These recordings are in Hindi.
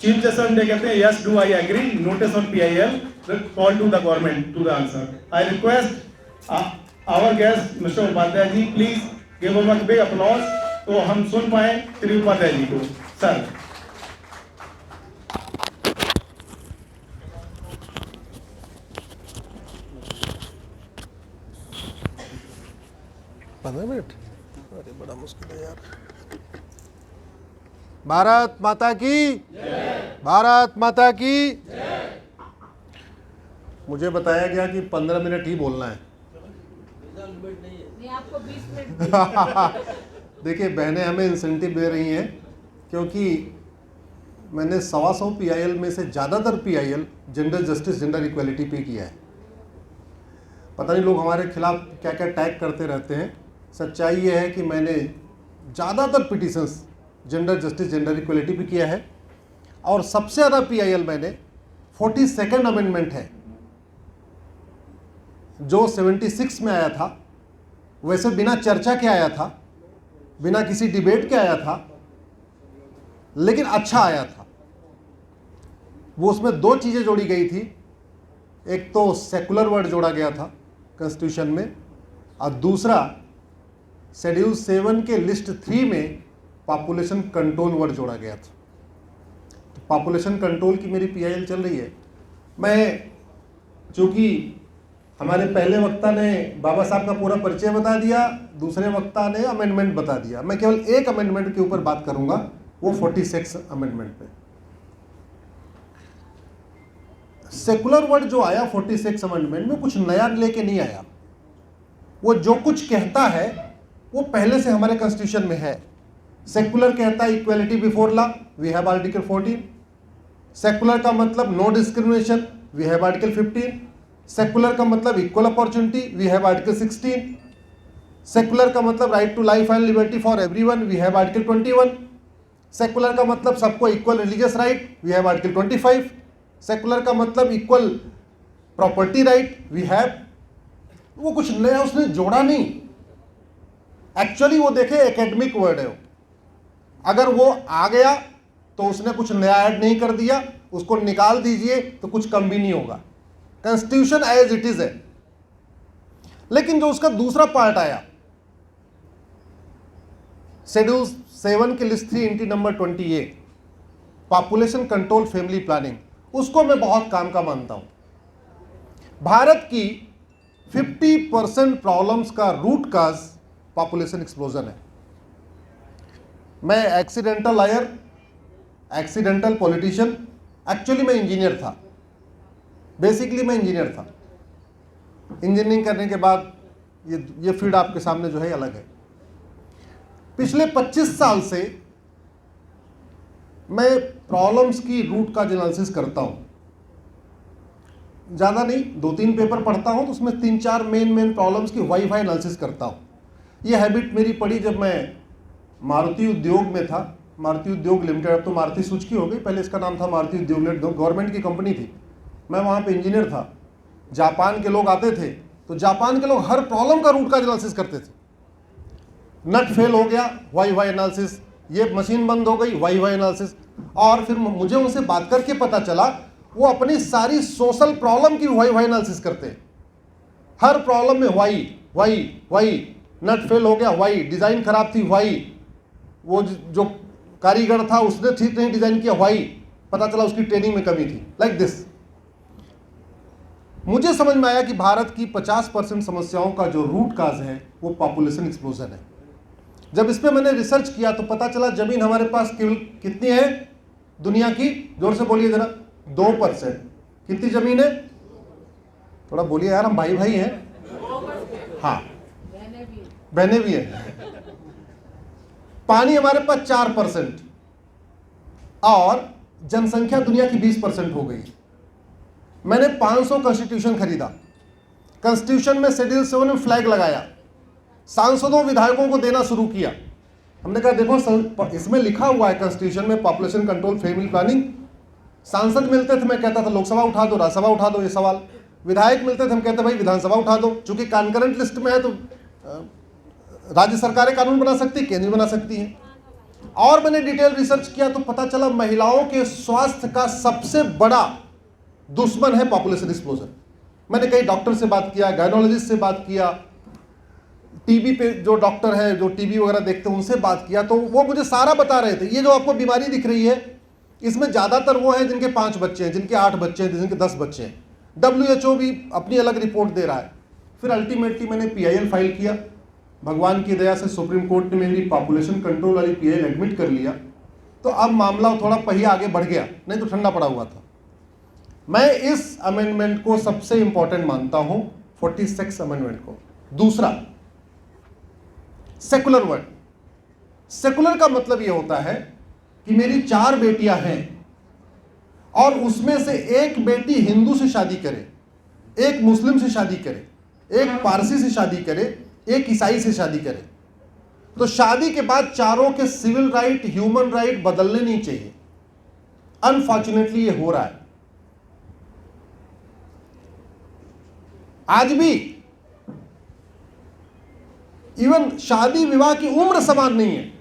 चीफ जस्टिस ऑफ इंडिया कहते हैं yes do I agree, notice on PIL, call to the government to the answer. I request our guest mister Upadhyay ji, please give a big applause तो हम सुन पाए श्री उपाध्याय जी को. सर. मिनट अरे बड़ा मुश्किल है यार. भारत माता की जय. भारत माता की जय. मुझे बताया गया कि 15 मिनट ही बोलना है. नहीं, आपको 20 मिनट. देखिए बहनें हमें इंसेंटिव दे रही हैं क्योंकि मैंने 125 PIL में से ज़्यादातर PIL gender justice, gender equality पे किया है. पता नहीं लोग हमारे खिलाफ क्या क्या टैग करते रहते हैं. सच्चाई ये है कि मैंने ज़्यादातर petitions gender justice, gender equality पे किया है. और सबसे ज़्यादा PIL मैंने 42nd अमेंडमेंट है जो 76 में आया था. वैसे बिना चर्चा के आया था, बिना किसी डिबेट के आया था, लेकिन अच्छा आया था. वो उसमें दो चीज़ें जोड़ी गई थी. एक तो सेकुलर वर्ड जोड़ा गया था कॉन्स्टिट्यूशन में, और दूसरा शेड्यूल 7 के लिस्ट 3 में पॉपुलेशन कंट्रोल वर्ड जोड़ा गया था. तो पॉपुलेशन कंट्रोल की मेरी PIL चल रही है. मैं चूँकि हमारे पहले वक्ता ने बाबा साहब का पूरा परिचय बता दिया, दूसरे वक्ता ने अमेंडमेंट बता दिया, मैं केवल एक अमेंडमेंट के ऊपर बात करूंगा, वो 46 अमेंडमेंट पे. सेकुलर वर्ड जो आया 46 अमेंडमेंट में कुछ नया लेके नहीं आया. वो जो कुछ कहता है वो पहले से हमारे कॉन्स्टिट्यूशन में है. सेकुलर कहता है equality before law, we have article 14. Secular का मतलब no discrimination, we have article 15. Secular का मतलब equal opportunity, we have article 16. Secular का मतलब right to life and liberty for everyone, we have article 21. Secular का मतलब सबको equal religious right, we have article 25. Secular का मतलब equal property right, we have. वो कुछ नया उसने जोड़ा नहीं. एक्चुअली वो देखे एकेडमिक वर्ड है. अगर वो आ गया तो उसने कुछ नया ऐड नहीं कर दिया, उसको निकाल दीजिए तो कुछ कम भी नहीं होगा. कॉन्स्टिट्यूशन एज इट इज है. लेकिन जो उसका दूसरा पार्ट आया, शेड्यूल 7 के list 3 entry number 20A, population control family planning, उसको मैं बहुत काम का मानता हूं. भारत की 50% प्रॉब्लम्स का रूट काज पॉपुलेशन एक्सप्लोजन है. मैं accidental lawyer, accidental politician, actually मैं इंजीनियर था. बेसिकली मैं इंजीनियर था. इंजीनियरिंग करने के बाद ये फील्ड आपके सामने जो है अलग है. पिछले 25 साल से मैं प्रॉब्लम्स की रूट का एनालिसिस करता हूं. ज़्यादा नहीं, 2-3 पेपर पढ़ता हूं तो उसमें 3-4 मेन प्रॉब्लम्स की वाई एनालिसिस करता हूं. ये हैबिट मेरी पड़ी जब मैं मारुति उद्योग में था. मारुति उद्योग लिमिटेड, अब तो मारुति सुजुकी हो गई, पहले इसका नाम था मारुति उद्योग लिमिटेड, गवर्नमेंट की कंपनी थी. मैं वहाँ पे इंजीनियर था. जापान के लोग आते थे तो जापान के लोग हर प्रॉब्लम का रूट का एनालिसिस करते थे. नट फेल हो गया, वाई एनालिसिस. ये मशीन बंद हो गई, वाई एनालिसिस. और फिर मुझे उनसे बात करके पता चला वो अपनी सारी सोशल प्रॉब्लम की वाई एनालिसिस करते हैं. हर प्रॉब्लम में वाई. नट फेल हो गया, वाई. डिज़ाइन खराब थी, वाई. वो जो कारीगर था उसने ठीक नहीं डिज़ाइन किया, वाई. पता चला उसकी ट्रेनिंग में कमी थी. Like this. मुझे समझ में आया कि भारत की 50% समस्याओं का जो रूट काज है वो पॉपुलेशन एक्सप्लोजन है. जब इस पे मैंने रिसर्च किया तो पता चला जमीन हमारे पास केवल कितनी है दुनिया की, जोर से बोलिए जरा, 2%. कितनी जमीन है? थोड़ा बोलिए यार, हम भाई भाई हैं. हाँ, बहने भी हैं. पानी हमारे पास 4% और जनसंख्या दुनिया की 20% हो गई. मैंने 500 कॉन्स्टिट्यूशन खरीदा. कॉन्स्टिट्यूशन में शेड्यूल 7 में फ्लैग लगाया. सांसदों विधायकों को देना शुरू किया. हमने कहा देखो इसमें लिखा हुआ है कॉन्स्टिट्यूशन में पॉपुलेशन कंट्रोल फैमिली प्लानिंग. सांसद मिलते थे, मैं कहता था लोकसभा उठा दो, राज्यसभा उठा दो ये सवाल. विधायक मिलते थे, हम कहते भाई विधानसभा उठा दो. चूंकि कॉन्करेंट लिस्ट में है तो राज्य सरकारें कानून बना सकती, केंद्र बना सकती हैं. और मैंने डिटेल रिसर्च किया तो पता चला महिलाओं के स्वास्थ्य का सबसे बड़ा दुश्मन है पॉपुलेशन एक्सप्लोजन। मैंने कई डॉक्टर से बात किया, गायनोलॉजिस्ट से बात किया, टीबी पे जो डॉक्टर है जो टीबी वगैरह देखते हैं उनसे बात किया, तो वो मुझे सारा बता रहे थे ये जो आपको बीमारी दिख रही है इसमें ज़्यादातर वो हैं जिनके 5 बच्चे हैं, जिनके 8 बच्चे हैं, जिनके 10 बच्चे हैं। WHO भी अपनी अलग रिपोर्ट दे रहा है। फिर अल्टीमेटली मैंने PIL फाइल किया, भगवान की दया से सुप्रीम कोर्ट ने मेरी पॉपुलेशन कंट्रोल वाली PIL एडमिट कर लिया, तो अब मामला थोड़ा पहिया आगे बढ़ गया, नहीं तो ठंडा पड़ा हुआ था। मैं इस अमेंडमेंट को सबसे इंपॉर्टेंट मानता हूं, 46 अमेंडमेंट को। दूसरा, सेकुलर वर्ड। सेकुलर का मतलब यह होता है कि मेरी 4 बेटियां हैं और उसमें से एक बेटी हिंदू से शादी करे, एक मुस्लिम से शादी करे, एक पारसी से शादी करे, एक ईसाई से शादी करे, तो शादी के बाद चारों के सिविल राइट, ह्यूमन राइट बदलने नहीं चाहिए। अनफॉर्चुनेटली ये हो रहा है। आज भी इवन शादी विवाह की उम्र समान नहीं है।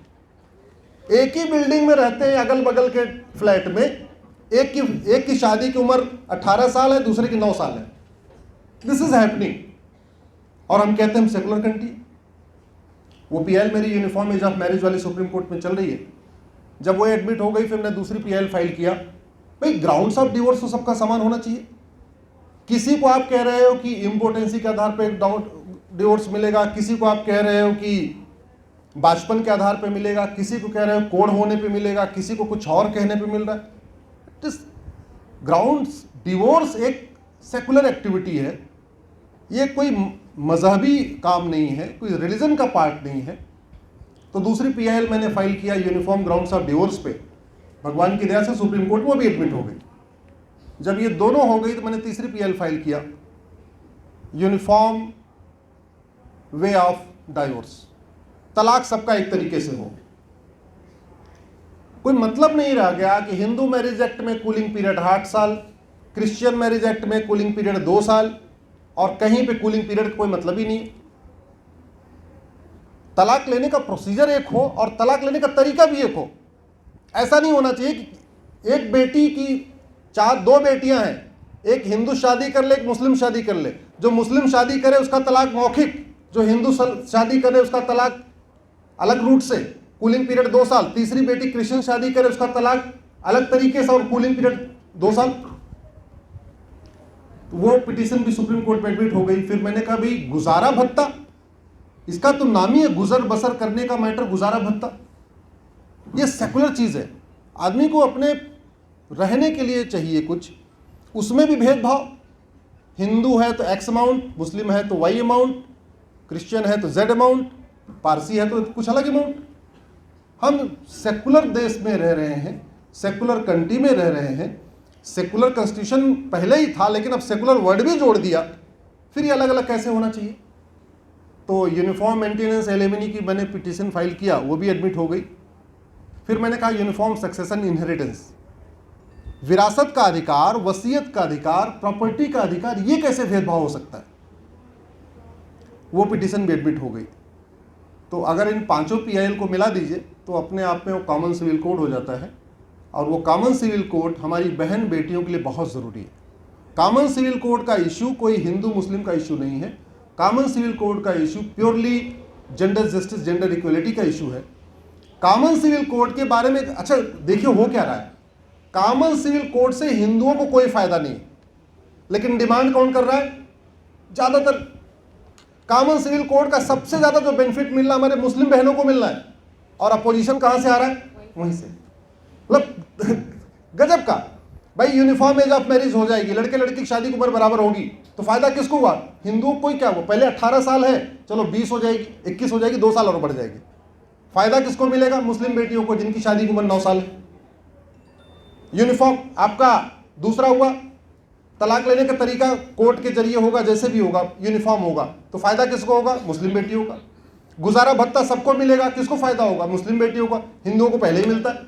एक ही बिल्डिंग में रहते हैं, अगल बगल के फ्लैट में, एक की शादी की उम्र 18 साल है, दूसरे की 9 साल है। This is happening. और हम कहते हैं हम सेकुलर कंट्री। वो PIL मेरी यूनिफॉर्म एज ऑफ मैरिज वाली सुप्रीम कोर्ट में चल रही है। जब वो एडमिट हो गई फिर मैंने दूसरी PIL फाइल किया। भाई ग्राउंड्स ऑफ डिवोर्स तो सबका समान होना चाहिए। किसी को आप कह रहे हो कि इम्पोर्टेंसी के आधार पर डिवोर्स मिलेगा, किसी को आप कह रहे हो कि बाचपन के आधार पे मिलेगा, किसी को कह रहे हो कोड होने पे मिलेगा, किसी को कुछ और कहने पे मिल रहा है। ग्राउंड्स डिवोर्स एक सेकुलर एक्टिविटी है, ये कोई मजहबी काम नहीं है, कोई रिलीजन का पार्ट नहीं है। तो दूसरी PIL मैंने फाइल किया यूनिफॉर्म ग्राउंड्स ऑफ डिवोर्स पे, भगवान की दया से सुप्रीम कोर्ट वो भी एडमिट हो गई। जब ये दोनों हो गई तो मैंने तीसरी PIL फाइल किया, यूनिफॉर्म वे ऑफ डाइवोर्स, तलाक सबका एक तरीके से हो। कोई मतलब नहीं रह गया कि हिंदू मैरिज एक्ट में कूलिंग पीरियड 8 साल, क्रिश्चियन मैरिज एक्ट में कूलिंग पीरियड 2 साल, और कहीं पे कूलिंग पीरियड कोई मतलब ही नहीं। तलाक लेने का प्रोसीजर एक हो और तलाक लेने का तरीका भी एक हो। ऐसा नहीं होना चाहिए कि एक बेटी की 2 बेटियां हैं, एक हिंदू शादी कर ले, एक मुस्लिम शादी कर ले, जो मुस्लिम शादी करे उसका तलाक मौखिक, जो हिंदू शादी करे उसका तलाक अलग रूट से, कूलिंग पीरियड 2 साल, तीसरी बेटी क्रिश्चियन शादी करे उसका तलाक अलग तरीके से और कूलिंग पीरियड 2 साल। तो वो पिटीशन भी सुप्रीम कोर्ट में एडमिट हो गई। फिर मैंने कहा भाई गुजारा भत्ता, इसका तो नाम ही है गुजर बसर करने का मैटर, गुजारा भत्ता। ये सेकुलर चीज है, आदमी को अपने रहने के लिए चाहिए कुछ, उसमें भी भेदभाव। हिंदू है तो X अमाउंट, मुस्लिम है तो Y अमाउंट, क्रिश्चियन है तो Z अमाउंट, पारसी है तो कुछ अलग अमाउंट। हम सेकुलर देश में रह रहे हैं, सेकुलर कंट्री में रह रहे हैं, सेकुलर कॉन्स्टिट्यूशन पहले ही था लेकिन अब सेकुलर वर्ड भी जोड़ दिया, फिर ये अलग अलग कैसे होना चाहिए। तो यूनिफॉर्म मेंटेनेंस एलिमनी की मैंने पिटीशन फाइल किया, वो भी एडमिट हो गई। फिर मैंने कहा यूनिफॉर्म सक्सेशन इनहेरिटेंस, विरासत का अधिकार, वसीयत का अधिकार, प्रॉपर्टी का अधिकार, ये कैसे भेदभाव हो सकता है, वो पिटीशन भी एडमिट हो गई। तो अगर इन 5 PIL को मिला दीजिए तो अपने आप में वो कॉमन सिविल कोड हो जाता है, और वो कॉमन सिविल कोड हमारी बहन बेटियों के लिए बहुत ज़रूरी है। कॉमन सिविल कोड का इशू कोई हिंदू मुस्लिम का इशू नहीं है, कॉमन सिविल कोड का issue purely gender justice, gender equality का इशू है। कॉमन सिविल कोड के बारे में अच्छा देखिए हो क्या रहा है, कॉमन सिविल कोड से हिंदुओं को कोई फायदा नहीं, लेकिन डिमांड कौन कर रहा है, ज़्यादातर कॉमन सिविल कोड का सबसे ज़्यादा जो बेनिफिट मिल रहा है हमारे मुस्लिम बहनों को मिल रहा है, और अपोजिशन कहाँ से आ रहा है, वहीं से। मतलब गजब का। भाई यूनिफॉर्म एज ऑफ मैरिज हो जाएगी, लड़के लड़की की शादी की उम्र बराबर होगी, तो फायदा किसको हुआ, हिंदुओं को ही। क्या हुआ, पहले 18 साल है, चलो 20 हो जाएगी, 21 हो जाएगी, 2 साल और बढ़ जाएगी। फायदा किसको मिलेगा, मुस्लिम बेटियों को जिनकी शादी की उम्र 9 साल है। यूनिफॉर्म आपका दूसरा हुआ, तलाक लेने का तरीका कोर्ट के जरिए होगा, जैसे भी होगा यूनिफॉर्म होगा, तो फायदा किसको होगा, मुस्लिम बेटियों का। गुजारा भत्ता सबको मिलेगा, किसको फायदा होगा, मुस्लिम बेटियों का। हिंदुओं को पहले ही मिलता है,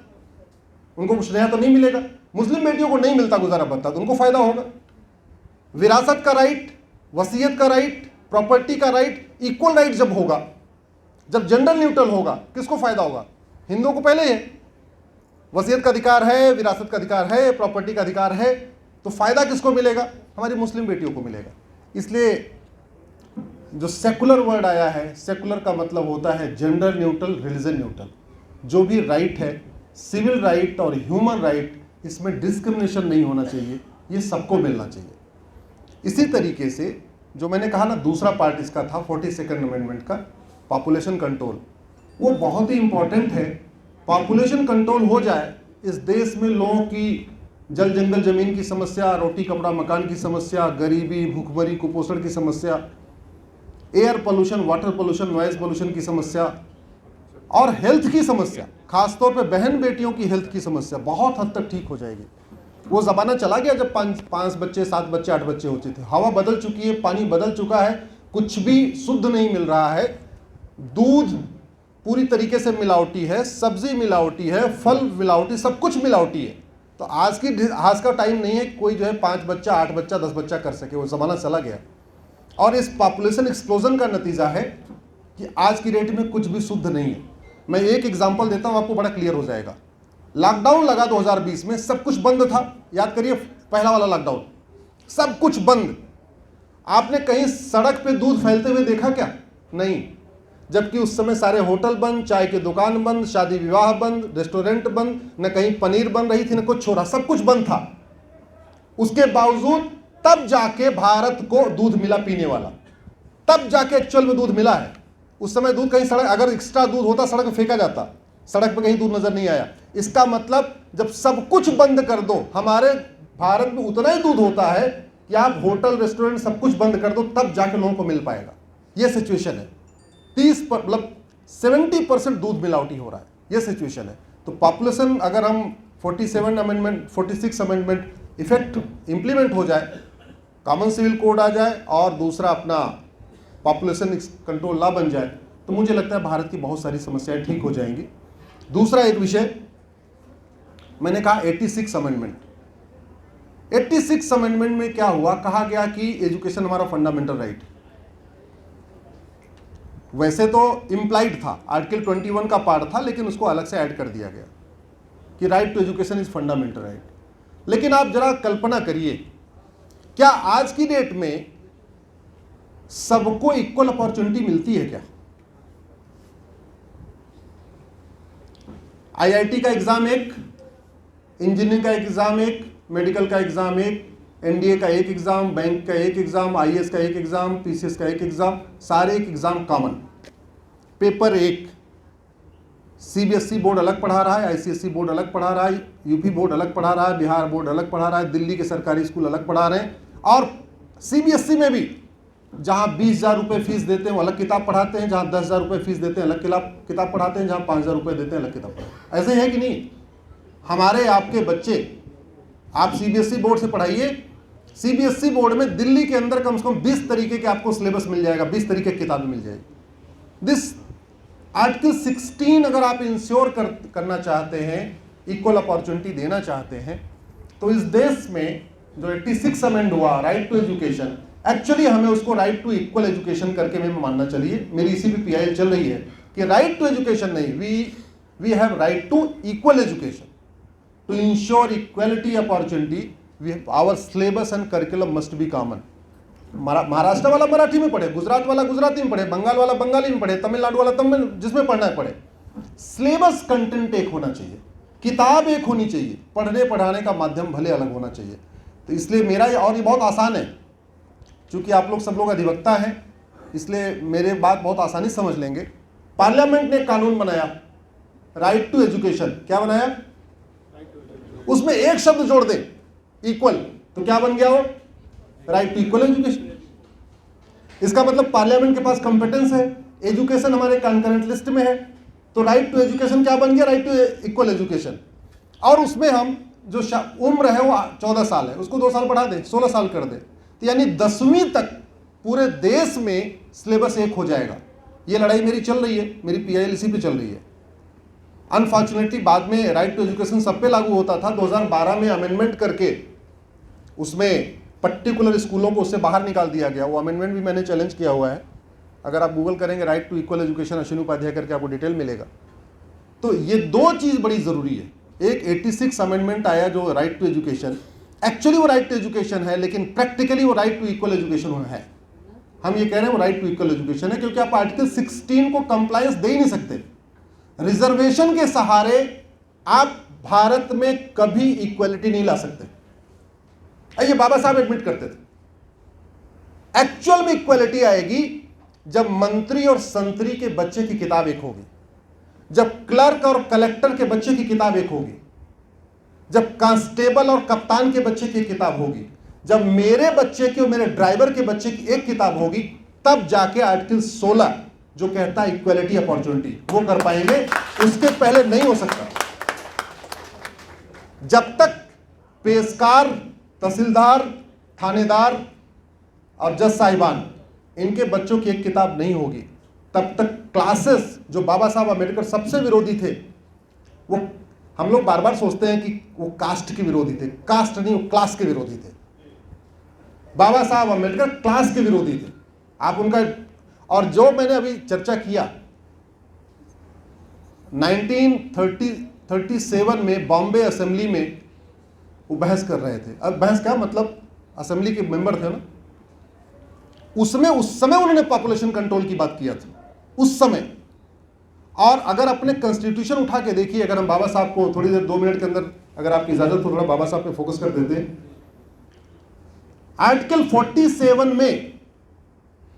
उनको कुछ नया तो नहीं मिलेगा। मुस्लिम बेटियों को नहीं मिलता गुजारा भत्ता, तो उनको फायदा होगा। विरासत का राइट, वसीयत का राइट, प्रॉपर्टी का राइट, इक्वल राइट जब होगा, जब जेंडर न्यूट्रल होगा, किसको फायदा होगा, हिंदुओं को पहले ही है, वसीयत का अधिकार है, विरासत का अधिकार है, प्रॉपर्टी का अधिकार है, तो फायदा किसको मिलेगा? हमारी मुस्लिम बेटियों को मिलेगा। इसलिए जो सेकुलर वर्ड आया है, सेकुलर का मतलब होता है जेंडर न्यूट्रल, रिलीजन न्यूट्रल। जो भी राइट है, सिविल राइट और ह्यूमन राइट, इसमें डिस्क्रिमिनेशन नहीं होना चाहिए, ये सबको मिलना चाहिए। इसी तरीके से जो मैंने कहा ना, दूसरा पार्ट इसका था 42nd अमेंडमेंट का, पॉपुलेशन कंट्रोल, वो बहुत ही इंपॉर्टेंट है। पॉपुलेशन कंट्रोल हो जाए, इस देश में लोगों की जल जंगल जमीन की समस्या, रोटी कपड़ा मकान की समस्या, गरीबी, भूखमरी, कुपोषण की समस्या, air pollution, water pollution, noise pollution की समस्या और हेल्थ की समस्या, खासतौर पे बहन बेटियों की हेल्थ की समस्या बहुत हद तक ठीक हो जाएगी। वो ज़माना चला गया जब 5 बच्चे, 7 बच्चे, 8 बच्चे होते थे। हवा बदल चुकी है, पानी बदल चुका है, कुछ भी शुद्ध नहीं मिल रहा है। दूध पूरी तरीके से मिलावटी है, सब्जी मिलावटी है, फल मिलावटी, सब कुछ मिलावटी है। तो आज का टाइम नहीं है कोई जो है 5 बच्चा, 8 बच्चा, 10 बच्चा कर सके, वो ज़माना चला गया। और इस पॉपुलेशन एक्सप्लोजन का नतीजा है कि आज की डेट में कुछ भी शुद्ध नहीं है। मैं एक एग्जांपल देता हूं, आपको बड़ा क्लियर हो जाएगा। लॉकडाउन लगा 2020 में, सब कुछ बंद था। याद करिए पहला वाला लॉकडाउन, सब कुछ बंद। आपने कहीं सड़क पे दूध फैलते हुए देखा क्या? नहीं। जबकि उस समय सारे होटल बंद, चाय की दुकान बंद, शादी विवाह बंद, रेस्टोरेंट बंद, न कहीं पनीर बन रही थी, न कुछ छोड़ा, सब कुछ बंद था। उसके बावजूद तब जाके भारत को दूध मिला पीने वाला, तब जाके एक्चुअल में दूध मिला है। उस समय दूध कहीं सड़क, अगर एक्स्ट्रा दूध होता सड़क पे फेंका जाता, सड़क पे कहीं दूध नजर नहीं आया। इसका मतलब जब सब कुछ बंद कर दो, हमारे भारत में उतना ही दूध होता है कि आप होटल रेस्टोरेंट सब कुछ बंद कर दो, तब जाके लोगों को मिल पाएगा। ये सिचुएशन है। 70% दूध मिलावटी हो रहा है, ये सिचुएशन है। तो पॉपुलेशन, अगर हम 46 अमेंडमेंट इफेक्ट इंप्लीमेंट हो जाए, कॉमन सिविल कोड आ जाए और दूसरा अपना पॉपुलेशन कंट्रोल लॉ बन जाए, तो मुझे लगता है भारत की बहुत सारी समस्याएं ठीक हो जाएंगी। दूसरा एक विषय मैंने कहा 86 अमेंडमेंट। 86 अमेंडमेंट में क्या हुआ? कहा गया कि एजुकेशन हमारा फंडामेंटल राइट। वैसे तो इम्प्लाइड था, आर्टिकल 21 का पार्ट था, लेकिन उसको अलग से ऐड कर दिया गया कि right to education is fundamental right. लेकिन आप जरा कल्पना करिए, क्या आज की डेट में सबको इक्वल अपॉर्चुनिटी मिलती है क्या? आईआईटी का एग्जाम एक, इंजीनियरिंग का एग्जाम एक, मेडिकल का एग्जाम एक, एनडीए का एक एग्जाम, बैंक का एक एग्जाम, आईएएस का एक एग्जाम, पीसीएस का एक एग्जाम, सारे एक एग्जाम कॉमन, पेपर एक। सीबीएसई बोर्ड अलग पढ़ा रहा है, आईसीएसई बोर्ड अलग पढ़ा रहा है, यूपी बोर्ड अलग पढ़ा रहा है, बिहार बोर्ड अलग पढ़ा रहा है, दिल्ली के सरकारी स्कूल अलग पढ़ा रहे हैं। और सीबीएसई में भी जहां 20,000 रुपये फीस देते हैं वो अलग किताब पढ़ाते हैं, जहां 10,000 रुपये फीस देते हैं अलग किताब पढ़ाते हैं, जहां 5,000 रुपये देते हैं अलग किताब पढ़ाते हैं। ऐसे ही है कि नहीं? हमारे आपके बच्चे, आप सीबीएसई बोर्ड से पढ़ाइए, सीबीएसई बोर्ड में दिल्ली के अंदर कम से कम 20 तरीके के आपको सिलेबस मिल जाएगा, 20 तरीके की किताबें मिल जाएगी। दिस आर्टिकल 16 अगर आप इंश्योर करना चाहते हैं, इक्वल अपॉर्चुनिटी देना चाहते हैं, तो इस देश में जो 86 अमेंड हुआ राइट टू एजुकेशन, एक्चुअली हमें उसको राइट टू इक्वल एजुकेशन करके में मानना चाहिए। मेरी इसी भी पीआईएल चल रही है कि राइट टू एजुकेशन नहीं, we have right to equal education to ensure equality opportunity. Our syllabus and curriculum must be common. Maharashtra वाला मराठी में पढ़े, गुजरात वाला गुजराती में पढ़े, बंगाल वाला बंगाली में पढ़े, तमिलनाडु वाला तमिल, जिसमें पढ़ना है पढ़े। सिलेबस कंटेंट एक होना चाहिए, किताब एक होनी चाहिए, पढ़ने पढ़ाने का माध्यम भले अलग होना चाहिए। तो इसलिए मेरा और ये बहुत आसान है, क्योंकि आप लोग सब लोग अधिवक्ता हैं, इसलिए मेरे बात बहुत आसानी से समझ लेंगे। पार्लियामेंट ने कानून बनाया राइट टू एजुकेशन, क्या बनाया? उसमें एक शब्द जोड़ दे, इक्वल, तो क्या बन गया वो? Right to equal education. इसका मतलब पार्लियामेंट के पास कंपेटेंस है, एजुकेशन हमारे कंकरेंट लिस्ट में है, तो राइट टू एजुकेशन क्या बन गया? Right to equal education. और उसमें हम जो उम्र है वो 14 साल है, उसको 2 साल बढ़ा दे, 16 साल कर दे, तो यानी 10वीं तक पूरे देश में सिलेबस एक हो जाएगा। ये लड़ाई मेरी चल रही है, मेरी पीआईएल इसी पे चल रही है। अनफॉर्चुनेटली बाद में राइट टू एजुकेशन सब पे लागू होता था, 2012 में अमेंडमेंट करके उसमें पर्टिकुलर स्कूलों को उससे बाहर निकाल दिया गया। वो अमेंडमेंट भी मैंने चैलेंज किया हुआ है, अगर आप गूगल करेंगे right to equal education Ashwini Upadhyay करके आपको डिटेल मिलेगा। तो ये दो चीज बड़ी जरूरी है। एक 86 अमेंडमेंट आया जो राइट टू एजुकेशन, एक्चुअली वो राइट टू एजुकेशन है, लेकिन प्रैक्टिकली वो राइट टू इक्वल एजुकेशन है। हम ये कह रहे हैं वो राइट टू इक्वल एजुकेशन है, क्योंकि आप आर्टिकल 16 को कंप्लायंस दे ही नहीं सकते। रिजर्वेशन के सहारे आप भारत में कभी इक्वलिटी नहीं ला सकते। ये बाबा साहब एडमिट करते थे। एक्चुअल में इक्वलिटी आएगी जब मंत्री और संतरी के बच्चे की किताब एक होगी, जब क्लर्क और कलेक्टर के बच्चे की किताब एक होगी, जब कांस्टेबल और कप्तान के बच्चे की किताब होगी, जब मेरे बच्चे की और मेरे ड्राइवर के बच्चे की एक किताब होगी, तब जाके आर्टिकल 16 जो कहता है इक्वलिटी अपॉर्चुनिटी वो कर पाएंगे। उसके पहले नहीं हो सकता। जब तक पेशकार, तहसीलदार, थानेदार और जज साहिबान इनके बच्चों की एक किताब नहीं होगी, तब तक क्लासेस जो बाबा साहब अम्बेडकर सबसे विरोधी थे, वो हम लोग बार बार सोचते हैं कि वो कास्ट के विरोधी थे। कास्ट नहीं, वो क्लास के विरोधी थे। बाबा साहब अम्बेडकर क्लास के विरोधी थे। आप उनका, और जो मैंने अभी चर्चा किया 1937 में बॉम्बे असेंबली में वो बहस कर रहे थे। अब बहस क्या मतलब, असेंबली के मेंबर थे ना, उसमें उस समय उन्होंने पॉपुलेशन कंट्रोल की बात किया था उस समय। और अगर अपने कॉन्स्टिट्यूशन उठा के देखिए, अगर हम बाबा साहब को थोड़ी देर 2 मिनट के अंदर अगर आपकी इजाजत हो थोड़ा बाबा साहब पे फोकस कर देते हैं। आर्टिकल 47 में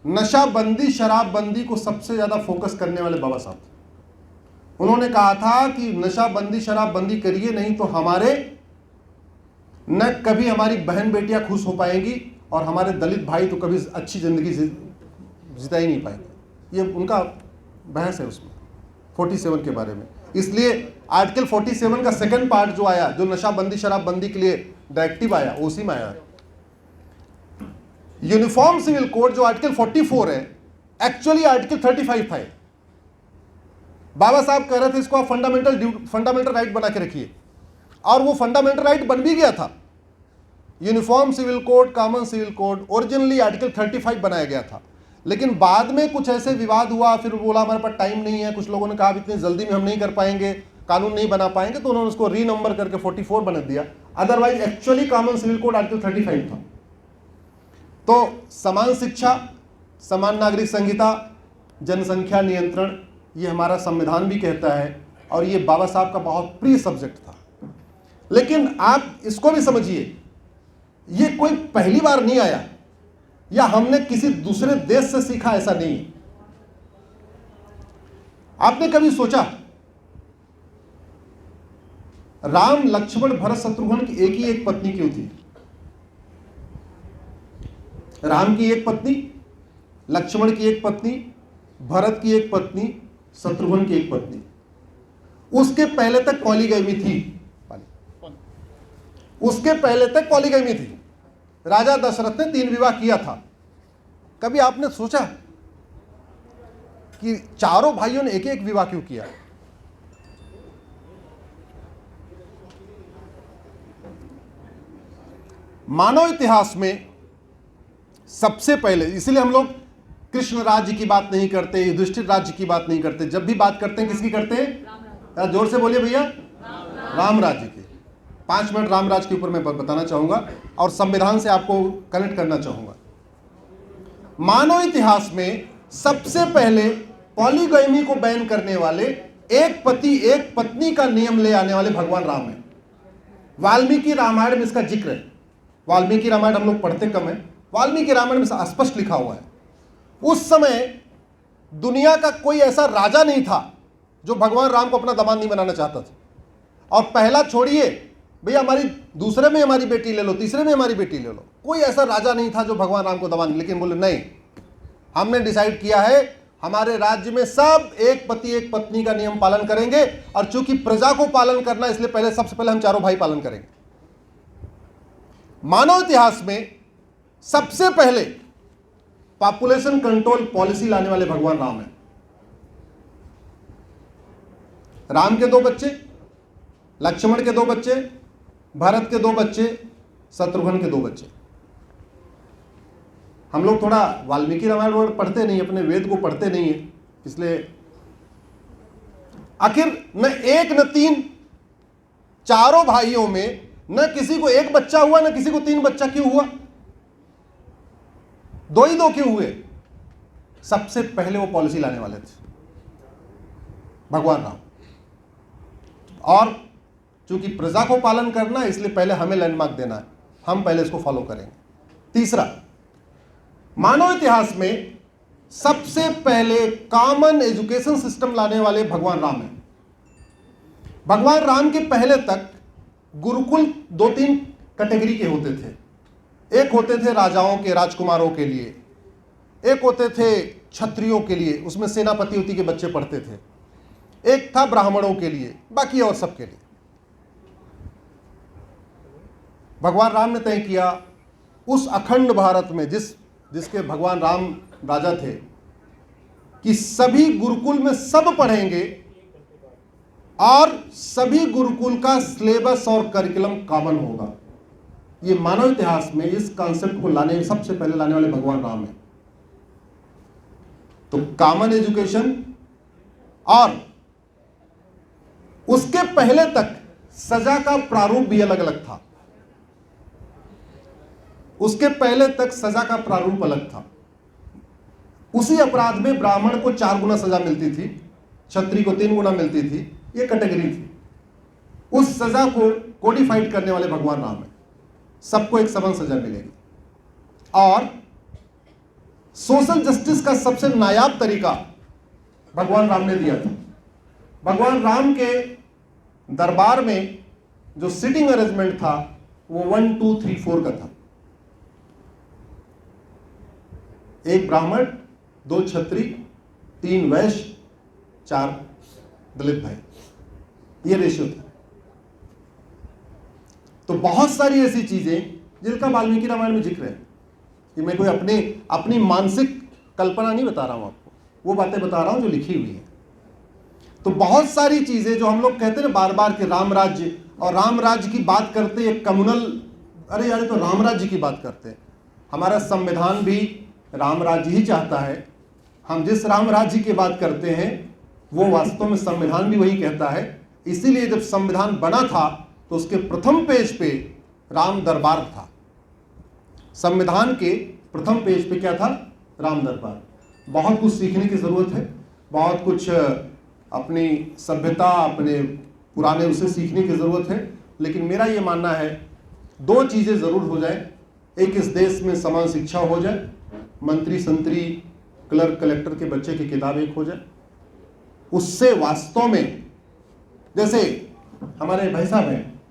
नशाबंदी, शराबबंदी को सबसे ज्यादा फोकस करने वाले बाबा साहब थे। उन्होंने कहा था कि नशाबंदी शराबबंदी करिए, नहीं तो हमारे न कभी हमारी बहन बेटियां खुश हो पाएंगी और हमारे दलित भाई तो कभी अच्छी जिंदगी जिता ही नहीं पाएंगे। ये उनका बहस है उसमें 47 के बारे में। इसलिए आर्टिकल 47 का सेकंड पार्ट जो आया, जो नशाबंदी शराबबंदी के लिए डायरेक्टिव आया, उसी में आया। यूनिफॉर्म सिविल कोड जो आर्टिकल 44 है, एक्चुअली आर्टिकल 35 था। बाबा साहब कह रहे थे इसको आप फंडामेंटल राइट बना के रखिए, और वो फंडामेंटल राइट बन भी गया था। Uniform civil code, common civil code originally article 35 बनाया गया था, लेकिन बाद में कुछ ऐसे विवाद हुआ, फिर बोला हमारे पास टाइम नहीं है, कुछ लोगों ने कहा इतनी जल्दी में हम नहीं कर पाएंगे, कानून नहीं बना पाएंगे, तो उन्होंने उसको रीनंबर करके 44 बना दिया। Otherwise actually common civil code article 35 था। तो समान शिक्षा, समान नागरिक संहिता, जनसंख्या नियंत्रण, ये हमारा संविधान भी कहता है, और ये बाबा साहब का बहुत प्रिय सब्जेक्ट था। लेकिन आप इसको भी समझिए, ये कोई पहली बार नहीं आया या हमने किसी दूसरे देश से सीखा, ऐसा नहीं है। आपने कभी सोचा राम, लक्ष्मण, भरत, शत्रुघ्न की एक ही एक पत्नी क्यों थी? राम की एक पत्नी, लक्ष्मण की एक पत्नी, भरत की एक पत्नी, शत्रुघ्न की एक पत्नी। उसके पहले तक पॉलीगैमी थी। उसके पहले तक पॉलीगैमी थी। राजा दशरथ ने 3 विवाह किया था। कभी आपने सोचा कि चारों भाइयों ने एक एक विवाह क्यों किया? मानव इतिहास में सबसे पहले, इसलिए हम लोग कृष्ण राज्य की बात नहीं करते, युधिष्ठिर राज्य की बात नहीं करते। जब भी बात करते हैं किसकी करते हैं? जोर से बोलिए भैया, राम राज्य की। 5 मिनट राम राज्य के ऊपर मैं बताना चाहूंगा और संविधान से आपको कनेक्ट करना चाहूंगा। मानव इतिहास में सबसे पहले पॉलीगैमी को बैन करने वाले, एक पति एक पत्नी का नियम ले आने वाले भगवान राम है। वाल्मीकि रामायण में इसका जिक्र है। वाल्मीकि रामायण हम लोग पढ़ते कम है, वाल्मीकि रामायण में स्पष्ट लिखा हुआ है। उस समय दुनिया का कोई ऐसा राजा नहीं था जो भगवान राम को अपना दामाद नहीं बनाना चाहता था। और पहला छोड़िए भैया, हमारी दूसरे में हमारी बेटी ले लो, तीसरे में हमारी बेटी ले लो, कोई ऐसा राजा नहीं था जो भगवान राम को दामाद, लेकिन बोले नहीं, हमने डिसाइड किया है हमारे राज्य में सब एक पति एक पत्नी का नियम पालन करेंगे, और चूंकि प्रजा को पालन करना इसलिए पहले सबसे पहले हम चारों भाई पालन करेंगे। मानव इतिहास में सबसे पहले पॉपुलेशन कंट्रोल पॉलिसी लाने वाले भगवान राम है। राम के 2 बच्चे, लक्ष्मण के 2 बच्चे, भरत के 2 बच्चे, शत्रुघ्न के 2 बच्चे। हम लोग थोड़ा वाल्मीकि रामायण पढ़ते नहीं, अपने वेद को पढ़ते नहीं है, इसलिए आखिर न एक न तीन, चारों भाइयों में न किसी को एक बच्चा हुआ न किसी को 3 बच्चा क्यों हुआ? 2 ही 2 क्यों हुए? सबसे पहले वो पॉलिसी लाने वाले थे भगवान राम, और चूंकि प्रजा को पालन करना है इसलिए पहले हमें लैंडमार्क देना है, हम पहले इसको फॉलो करेंगे। तीसरा, मानव इतिहास में सबसे पहले कॉमन एजुकेशन सिस्टम लाने वाले भगवान राम हैं। भगवान राम के पहले तक गुरुकुल 2-3 कैटेगरी के होते थे। एक होते थे राजाओं के, राजकुमारों के लिए, एक होते थे क्षत्रियों के लिए, उसमें सेनापति उति के बच्चे पढ़ते थे, एक था ब्राह्मणों के लिए, बाकी और सबके लिए। भगवान राम ने तय किया उस अखंड भारत में जिसके भगवान राम राजा थे कि सभी गुरुकुल में सब पढ़ेंगे और सभी गुरुकुल का सिलेबस और करिकुलम कॉमन होगा। ये मानव इतिहास में इस कॉन्सेप्ट को सबसे पहले लाने वाले भगवान राम हैं। तो कॉमन एजुकेशन, और उसके पहले तक सजा का प्रारूप भी अलग अलग था। उसके पहले तक सजा का प्रारूप अलग था। उसी अपराध में ब्राह्मण को 4 गुना सजा मिलती थी, क्षत्रिय को 3 गुना मिलती थी, ये कैटेगरी थी। उस सजा को कोडिफाइड करने वाले भगवान राम है। सबको एक समान सजा मिलेगी। और सोशल जस्टिस का सबसे नायाब तरीका भगवान राम ने दिया था। भगवान राम के दरबार में जो सिटिंग अरेंजमेंट था वो 1 2 3 4 का था। एक ब्राह्मण, 2 क्षत्रिय, 3 वैश्य, 4 दलित भाई, ये रेशियो था। तो बहुत सारी ऐसी चीजें जिनका वाल्मीकि रामायण में जिक्र है, कि मैं कोई अपनी मानसिक कल्पना नहीं बता रहा हूं आपको, वो बातें बता रहा हूं जो लिखी हुई है। तो बहुत सारी चीजें जो हम लोग कहते हैं ना बार बार कि राम राज्य, और राम राज्य की बात करते हैं कम्युनल, अरे यार तो राम राज्य की बात करते हैं। हमारा संविधान भी राम राज्य ही चाहता है। हम जिस राम राज्य की बात करते हैं वो वास्तव में संविधान भी वही कहता है। इसीलिए जब संविधान बना था तो उसके प्रथम पेज पे राम दरबार था। संविधान के प्रथम पेज पे क्या था? राम दरबार। बहुत कुछ सीखने की जरूरत है, बहुत कुछ अपनी सभ्यता, अपने पुराने उसे सीखने की जरूरत है। लेकिन मेरा ये मानना है 2 चीजें जरूर हो जाए। एक, इस देश में समान शिक्षा हो जाए, मंत्री संतरी क्लर्क कलेक्टर के बच्चे की किताब एक हो जाए। उससे वास्तव में, जैसे हमारे भाई साहब हैं,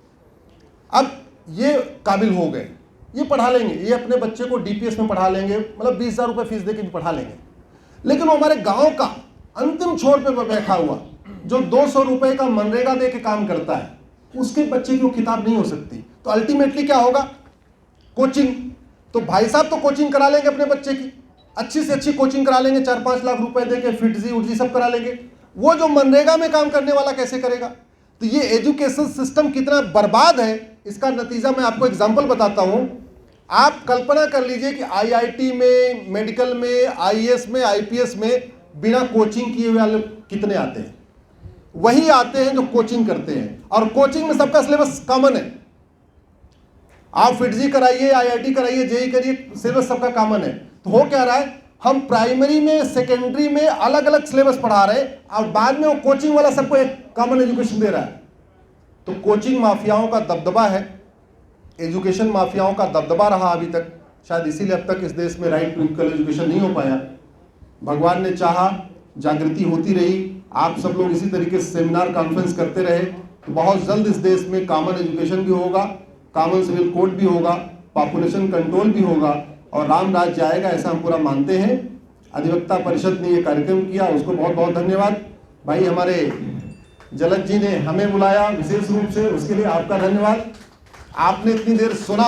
अब ये काबिल हो गए, ये पढ़ा लेंगे, ये अपने बच्चे को डीपीएस में पढ़ा लेंगे, मतलब 20,000 रुपये फीस देके भी पढ़ा लेंगे। लेकिन वो हमारे गांव का अंतिम छोर पे बैठा हुआ जो 200 रुपए का मनरेगा दे के काम करता है, उसके बच्चे की वो किताब नहीं हो सकती। तो अल्टीमेटली क्या होगा? कोचिंग। तो भाई साहब तो कोचिंग करा लेंगे अपने बच्चे की, अच्छी से अच्छी कोचिंग करा लेंगे, 4-5 लाख रुपए दे के फिटजी उटजी सब करा लेंगे। वो जो मनरेगा में काम करने वाला कैसे करेगा? तो ये एजुकेशन सिस्टम कितना बर्बाद है, इसका नतीजा मैं आपको एग्जांपल बताता हूं। आप कल्पना कर लीजिए कि आईआईटी में, मेडिकल में, आईएएस में, आईपीएस में बिना कोचिंग किए हुए कितने आते हैं? वही आते हैं जो कोचिंग करते हैं, और कोचिंग में सबका सिलेबस कॉमन है। आप फिटजी कराइए, आईआईटी कराइए, जेई करिए, सिलेबस सबका कॉमन है। तो हो क्या रहा है, हम प्राइमरी में, सेकेंडरी में अलग अलग सिलेबस पढ़ा रहे हैं और बाद में वो कोचिंग वाला सबको एक कॉमन एजुकेशन दे रहा है। तो कोचिंग माफियाओं का दबदबा है, एजुकेशन माफियाओं का दबदबा रहा अभी तक। शायद इसीलिए अब तक इस देश में राइट टू इक्वल एजुकेशन नहीं हो पाया। भगवान ने चाहा, जागृति होती रही, आप सब लोग इसी तरीके से सेमिनार कॉन्फ्रेंस करते रहे, तो बहुत जल्द इस देश में कॉमन एजुकेशन भी होगा, कॉमन सिविल कोड भी होगा, पॉपुलेशन कंट्रोल भी होगा और राम राज्य आएगा, ऐसा हम पूरा मानते हैं। अधिवक्ता परिषद ने ये कार्यक्रम किया, उसको बहुत बहुत धन्यवाद। भाई हमारे जलज जी ने हमें बुलाया विशेष रूप से, उसके लिए आपका धन्यवाद। आपने इतनी देर सुना,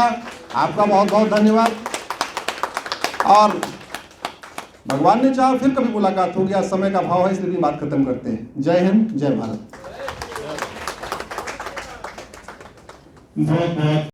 आपका बहुत बहुत धन्यवाद। और भगवान ने चाहा फिर कभी मुलाकात होगी, आज समय का अभाव है इसलिए बात खत्म करते हैं। जय हिंद, जय भारत। बहुत बहुत